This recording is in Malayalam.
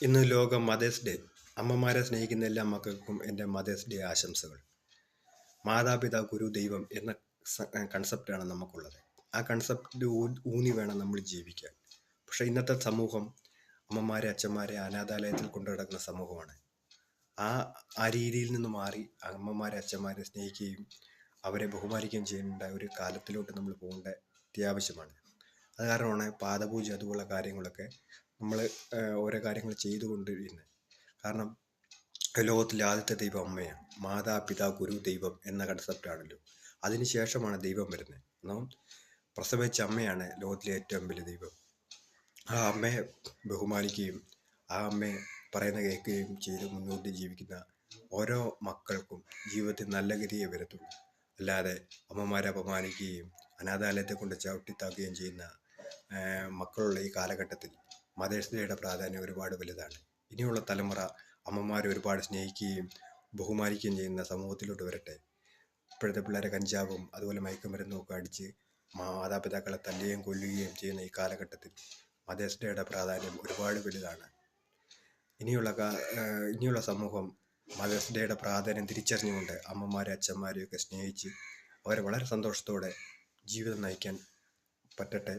ഇന്ന് ലോക മദേഴ്സ് ഡേ. അമ്മമാരെ സ്നേഹിക്കുന്ന എല്ലാ മക്കൾക്കും എൻ്റെ മദേഴ്സ് ഡേ ആശംസകൾ. മാതാപിതാ ഗുരു ദൈവം എന്ന കൺസെപ്റ്റാണ് നമുക്കുള്ളത്. ആ കൺസെപ്റ്റ് ഊന്നി വേണം നമ്മൾ ജീവിക്കാൻ. പക്ഷേ ഇന്നത്തെ സമൂഹം അമ്മമാരെ അച്ഛന്മാരെ അനാഥാലയത്തിൽ കൊണ്ടു നടക്കുന്ന സമൂഹമാണ്. ആ രീതിയിൽ നിന്ന് മാറി അമ്മമാരെ അച്ഛന്മാരെ സ്നേഹിക്കുകയും അവരെ ബഹുമാനിക്കുകയും ചെയ്യേണ്ട ഒരു കാലത്തിലോട്ട് നമ്മൾ പോകേണ്ട അത്യാവശ്യമാണ്. അത് കാരണമാണ് പാദപൂജ അതുപോലുള്ള കാര്യങ്ങളൊക്കെ നമ്മൾ ഓരോ കാര്യങ്ങൾ ചെയ്തുകൊണ്ടിരിക്കുന്നത്. കാരണം ലോകത്തിലെ ആദ്യത്തെ ദൈവം അമ്മയാണ്. മാതാപിതാ ഗുരു ദൈവം എന്ന കൺസെപ്റ്റാണല്ലോ. അതിന് ശേഷമാണ് ദൈവം വരുന്നത്. നാം പ്രസവിച്ച അമ്മയാണ് ലോകത്തിലെ ഏറ്റവും വലിയ ദൈവം. ആ അമ്മയെ ബഹുമാനിക്കുകയും ആ അമ്മയെ പറയുന്ന കേൾക്കുകയും ചെയ്ത് മുന്നോട്ട് ജീവിക്കുന്ന ഓരോ മക്കൾക്കും ജീവിതത്തിൽ നല്ല ഗതിയെ വരത്തുള്ളൂ. അല്ലാതെ അമ്മമാരെ അപമാനിക്കുകയും അനാഥാലയത്തെ കൊണ്ട് ചവിട്ടിത്താക്കുകയും ചെയ്യുന്ന മക്കളുള്ള ഈ കാലഘട്ടത്തിൽ മദേഴ്സ് ഡേയുടെ പ്രാധാന്യം ഒരുപാട് വലുതാണ്. ഇനിയുള്ള തലമുറ അമ്മമാരെ ഒരുപാട് സ്നേഹിക്കുകയും ബഹുമാനിക്കുകയും ചെയ്യുന്ന സമൂഹത്തിലോട്ട് വരട്ടെ. ഇപ്പോഴത്തെ പിള്ളേരെ കഞ്ചാവും അതുപോലെ മയക്കുമരുന്നും ഒക്കെ അടിച്ച് മാതാപിതാക്കളെ തല്ലുകയും കൊല്ലുകയും ചെയ്യുന്ന ഈ കാലഘട്ടത്തിൽ മദേഴ്സ് ഡേയുടെ പ്രാധാന്യം ഒരുപാട് വലുതാണ്. ഇനിയുള്ള സമൂഹം മദേഴ്സ് ഡേയുടെ പ്രാധാന്യം തിരിച്ചറിഞ്ഞുകൊണ്ട് അമ്മമാരെ അച്ഛന്മാരെയൊക്കെ സ്നേഹിച്ച് അവരെ വളരെ സന്തോഷത്തോടെ ജീവിതം നയിക്കാൻ പറ്റട്ടെ.